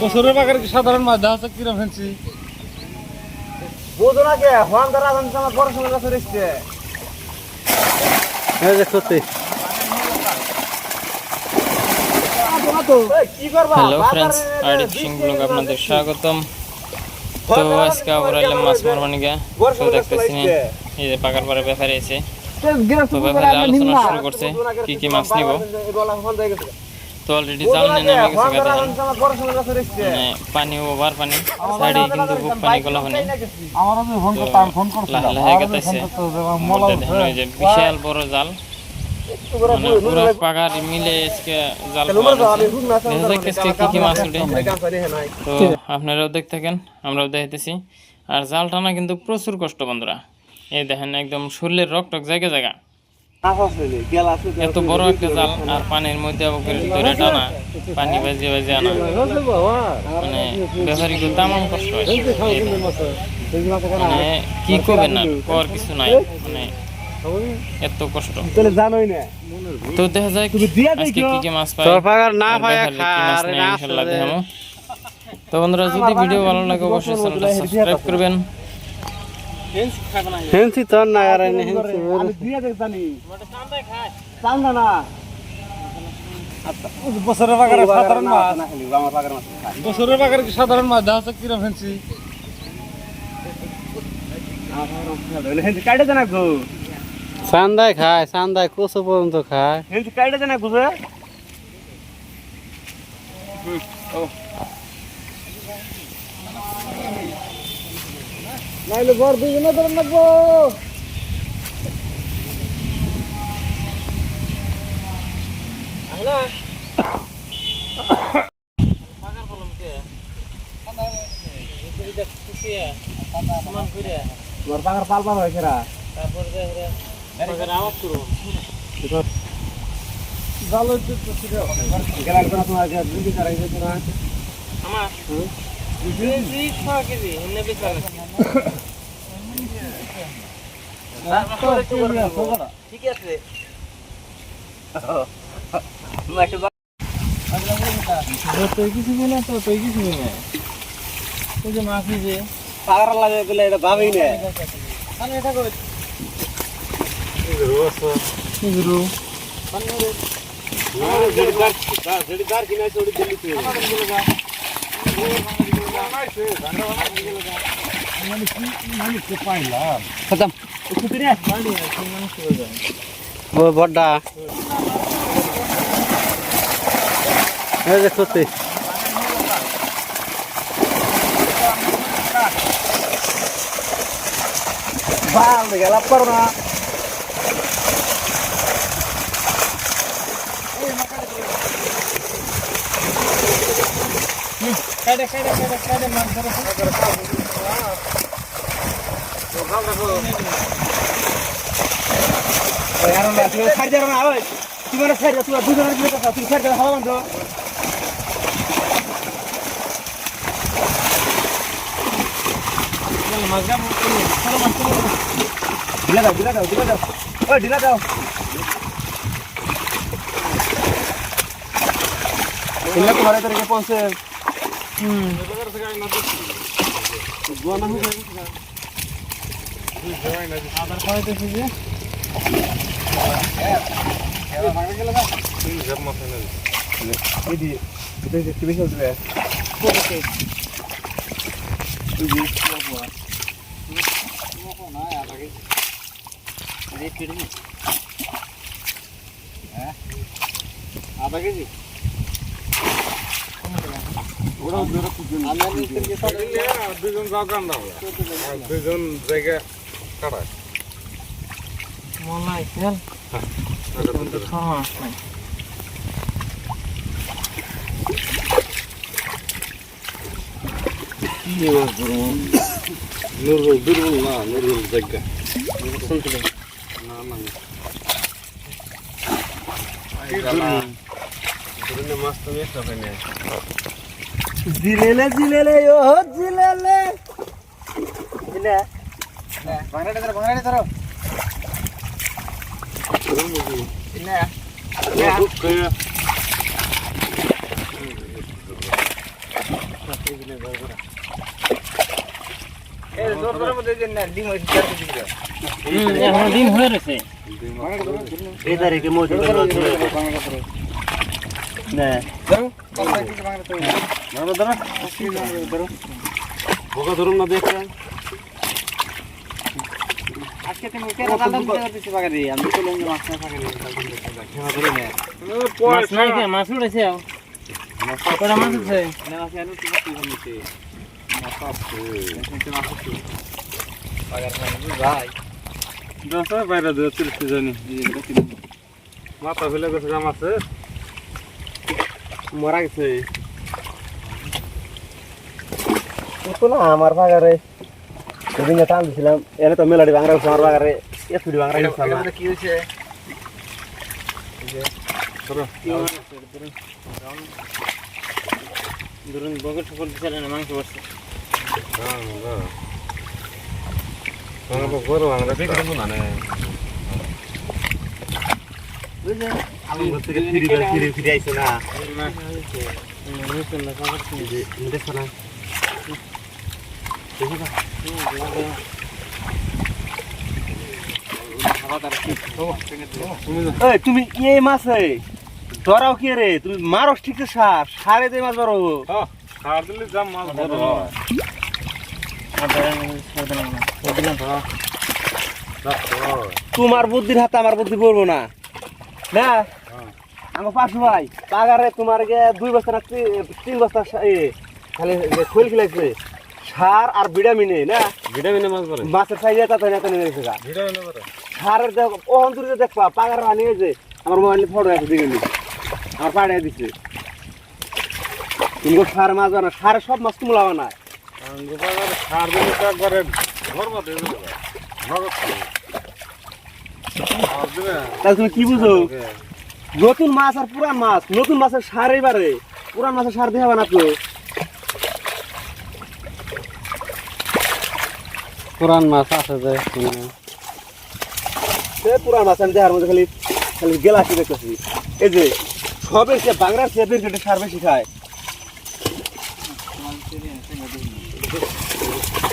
বছরের বাগার কি সাধারণ মাছ দেখা যাচ্ছে কিরম ফেলছি বোঝো না কে হন দ্বারা আমার পড়াশোনা কাছে রেখেছে এই যে সত্যি hello friends ID fishing blog আপনাদের স্বাগতম। তো আজকে আবার এলাম মাছ মারবার নিগে। তো দেখতেছি এই যে পাকার পরে ব্যাপারে এসে তো ব্যাপারে আলোচনা শুরু করছে কি কি মাছ নিব। তো অলরেডি জাল নিয়ে নেমে গেছে গাদা মানে পানি ওভার পানি সাইডে কিন্তু খুব পানি গলা পানি লাহে লাহে গেতেছে মধ্যে দেখেন ওই যে বিশাল বড় জাল মানে পুরো পাগার মিলে আজকে জাল কি কি মাছ উঠে। তো আপনারাও দেখতে থাকেন আমরাও দেখাইতেছি। আর জাল টানা কিন্তু প্রচুর কষ্ট বন্ধুরা। এই দেখেন একদম শরীরের রক টক জায়গা জায়গা এত বড় একটা জাল আর পানির মধ্যে ধরে টানা পানি বাজিয়ে বাজিয়ে আনা মানে ব্যবহারিক তামাম কষ্ট হয়। মানে কি করবেন না কর কিছু নাই মানে এত কষ্ট। তো দেখা যায় আজকে কি কি মাছ পাই না পাই ইনশাআল্লাহ দেখাবো। তো বন্ধুরা যদি ভিডিও ভালো লাগে অবশ্যই চ্যানেলটা সাবস্ক্রাইব করবেন। হেনছি তো না আর হেনছি আমি দিয়া দেখতানি চান্দা না বছরের বাগার সাধারণ মাছ আমার পাগের মাছ বছরের বাগার কি সাধারণ মাছ দেখা যাচ্ছে কিরম ফেলছি হেনছি কাটে দেনা গো সান্দায় খায় সান্দায় কোসো পর্যন্ত খায় হেনছি কাটে দেনা গুছে নাইলে ঘর দুই না ধরে লাগবো আহলা পাগার বলম কে এটা খুশিয়া সমান করে মোর পাগার পাল পাল হইছে রা তারপর যে পাগার আওয়াজ করব জালো তো ছিল গেলার কোন তোমার যে দুই কারাই যে না আমার দুই 6 কেজি এমনি বেচা ঠিক আছে তুই কিছু না তো তুই কিছু না তুই যে মাছ যে পাগার লাগে গেলে এটা ভাবেই না আমি এটা করে জড়িদার কিনা চড়ি দিলি তুই খতম ও বড়টা এই যে সত্যি বাল গেল পড়ো না কাটে কাটে কাটে কাটে মাছ ধরে আর না তুই ছাড় যাবে না ওই তুই মানে ছাড় যা তুই দুজনের দিকে কথা তুই ছাড় যা হাওয়া বন্ধ মাছ গাব চলো মাছ ঢিলা দাও ওই ঢিলা দাও ইল্লা তো ভালো তরিকে পৌঁছে গোনা হয়ে গেছে আবার খাইতেছি যে আধা কেজি দুজন যাও কান্দা দুজন জায়গা কাটা মলাই তেল দুর্বল না দুর্বল জায়গা না মাছ তো একটা পাই না জিলেলে জিলেলে ও জিলেলে জিলে ভাঙড়ে ধরো জিলে এই জোর করে মধ্যে দেন না ডিম হইছে 4 কেজি করে এখন ডিম হয়ে রয়েছে এই তারিখে মজুর না দাও 5 কেজি বাংলা তো ধরো ধরো ধরো বোকা ধরুন না দেখেন আজকে তুমি কেন দাদা দিতে করতেছি বাগারে আমি তো লঙ্গি মাছ না থাকে খেলা ধরে না মাছ নাই কে মাছ উঠেছে কটা মাছ উঠছে না আছে আলু তুমি কি করতে মাছ আছে তুমি মাছ আছে বাগার খাই ভাই দশ বাইরে দে 30 জানি মাথা ফেলে গেছে জাম আছে মরা গেছে তো না আমার বাগারে সেদিন টান দিছিলাম এনে তো মেলাডি বাংলা আমার বাগারে এতুডি বাংলা দিছিলাম কি হইছে ধরুন বগল সকল দিছিল না মাংস বসছে ফিরে আইসো না তুমি এই মাছ ধরাও কি রে তুমি মারো ঠিক সার সারে দিয়ে মাছ ধরো সার দিলে যা মাছ ধরো তোমার বুদ্ধির হাতে আমার বুদ্ধি পড়বো না না আমার পাশু ভাই পাগারে তোমার গে 2 বস্তা না 3 বস্তা খালি খোল খিলাইছে সার আর ভিটামিনে না ভিটামিনে মাছ ধরে মাছের সাইজে তা তাই না তাই নেছে গা ভিটামিনে ধরে সারের দেখ ও অন্তরে দেখবা পাগার রানি যে আমার মোবাইলে ফটো আছে দেখে নি আমার পাড়ায় দিছে তুমি সার মাছ না সারে সব মাছ তুমি লাগাও না পাগার সার দিলে তো একবারে ধরবা দেবে তাহলে তুমি কি বুঝো নতুন মাছ আর পুরান মাছ নতুন মাছের সার এবারে পুরান মাছের সার দেখাবা না তো পুরান মাছ আছে যে সে পুরান মাছ আমি দেখার মধ্যে খালি খালি গেলাসি দেখতেছি এই যে সবের সে বাংলার সেবের কেটে সার বেশি খায়